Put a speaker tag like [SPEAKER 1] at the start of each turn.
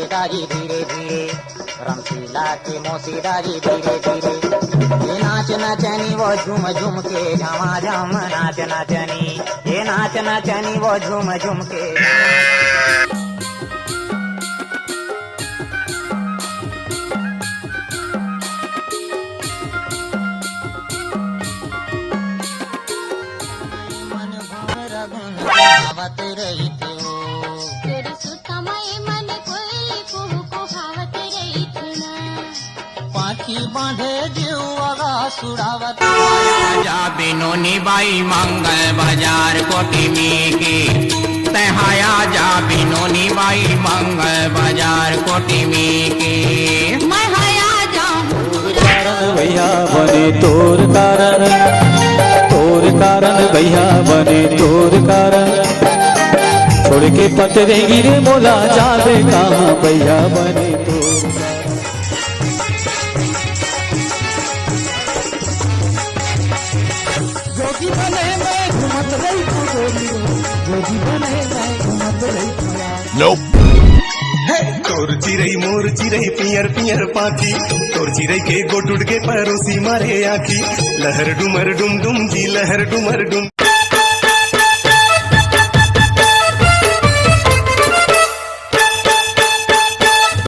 [SPEAKER 1] मोसी डाजी धीरे धीरे, रमशीला के मोसी डाजी धीरे धीरे। ये नाच नचनी वो झूम झूम के झमाझम नाच नचनी, ये नाच नचनी वो झूम झूम के। मन भर गुन गावत रही थी वो,
[SPEAKER 2] तेरी सुतमय मन कोयली कुहू कुहावत रही थी ना।
[SPEAKER 1] पाखी बांधे जीवा सुरावत।
[SPEAKER 3] जा बिनोनी बाई मंगल बाजार कोटी में के, तहाया जा बिनोनी बाई मंगल बाजार कोटी में के।
[SPEAKER 2] मैं हया जाऊं
[SPEAKER 4] कारण भैया बने तोर कारण, तोर कारण भैया बने तोर कारण। छोड़ के पतरे गिरे मोला जावे कहाँ भैया बने तोर कारण।
[SPEAKER 1] जोगी बने मैं घूमत रही थी गोरी, जोगी बने मैं घूमत रही थी।
[SPEAKER 5] तोर चिरई मोर चिरई पियर पियर पाखी, तोर चिरई के गोटुड़ के परोसी मारे आखी। लहर डुमर डुम डुम जी लहर डुमर डुम।